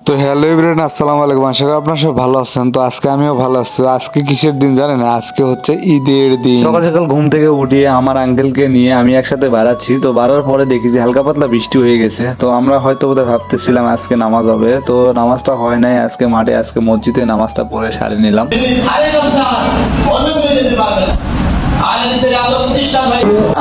তো hello everyone, আসসালামু আলাইকুম। আশা করি আপনারা সব ভালো আছেন। তো আজকে আমিও ভালো আছি। আজকে কিসের দিন জানেন? আজকে হচ্ছে ঈদের দিন। সকাল সকাল ঘুম থেকে উঠিয়ে আমার আঙ্কেলকে নিয়ে আমি একসাথে বাড়াচ্ছি। তো বাড়ার পরে দেখি যে হালকা পাতলা বৃষ্টি হয়ে গেছে। তো আমরা হয়তো বোধহয় ভাবতেছিলাম আজকে নামাজ হবে, তো নামাজটা হয় নাই। আজকে মাঠে আজকে মসজিদে নামাজটা পড়ে সারে নিলাম।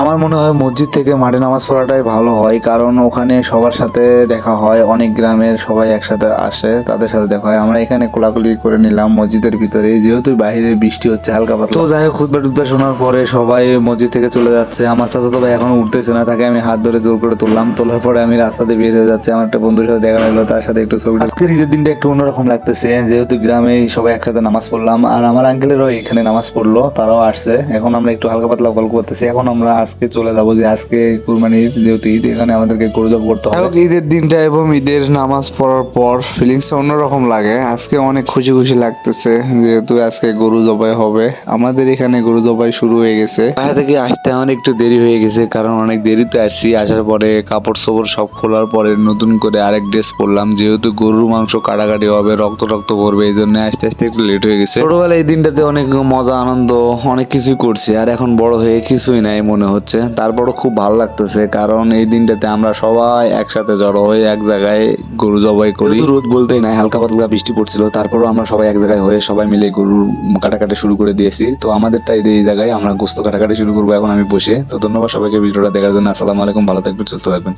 আমার মনে হয় মসজিদ থেকে মাঠে নামাজ পড়াটাই ভালো হয়, কারণ ওখানে সবার সাথে দেখা হয়, অনেক গ্রামের সবাই একসাথে আসে, তাদের সাথে দেখা হয়। আমরা এখানে কোলাকুলি করে নিলাম মসজিদের ভিতরে, যেহেতু বাইরে বৃষ্টি হচ্ছে হালকা পাতলা। তো যাই হোক, খুতবা টুতবা শোনার পরে সবাই মসজিদ থেকে চলে যাচ্ছে। আমার চাচাতো ভাই এখনো উঠতেছে না, তাকে আমি হাত ধরে জোর করে তুললাম। তোলার পরে আমি রাস্তাতে বের হয়ে যাচ্ছি। আমার একটা বন্ধুর সাথে দেখা হলো, তার সাথে একটু ছবি। আজকের ঈদের দিনটা একটু অন্যরকম লাগতেছে, যেহেতু গ্রামে সবাই একসাথে নামাজ পড়লাম। আর আমার আঙ্কেলেরও এখানে নামাজ পড়লো, তারাও আসছে। এখন আমরা একটু হালকা পাতলা গল্প করতেছি। এখন আমরা আজকে চলে যাবো, যে আজকে কুরবানির যেহেতু ঈদ, এখানে আমাদেরকে গরু জব করতে হবে। ঈদের দিনটা এবং ঈদের নামাজ পড়ার পর ফিলিংসটা অন্যরকম লাগে। আজকে অনেক খুশি খুশি লাগতেছে, যেহেতু আজকে গরু জবাই হবে। আমাদের এখানে গরু জবাই শুরু হয়ে গেছে। বাইরে থেকে আসতে আমার একটু দেরি হয়ে গেছে, কারণ অনেক দেরিতে আসছি। আসার পরে কাপড় চোপড় সব খোলার পরে নতুন করে আরেক ড্রেস পরলাম, যেহেতু গরুর মাংস কাটাকাটি হবে, রক্ত রক্ত পড়বে, এই জন্য আস্তে আস্তে একটু লেট হয়ে গেছে। ছোটবেলায় এই দিনটাতে অনেক মজা আনন্দ অনেক কিছুই করছি, আর এখন বড় হয়ে কিছুই নাই মনে হচ্ছে। তারপরও খুব ভালো লাগতেছে, কারণ এই দিনটাতে আমরা সবাই একসাথে জড়ো হয়ে এক জায়গায় গরু জবাই করি। রোদ বলতেই নাই, হালকা পাতলা বৃষ্টি পড়ছিল, তারপরও আমরা সবাই এক জায়গায় হয়ে সবাই মিলে গরু কাটাকাটি শুরু করে দিয়েছি। তো আমাদেরটা এই জায়গায় আমরা গোস্ত কাটাকাটি শুরু করবো এখন আমি বসে। তো ধন্যবাদ সবাইকে ভিডিওটা দেখার জন্য। আসসালামু আলাইকুম, ভালো থাকবেন, সুস্থ থাকবেন।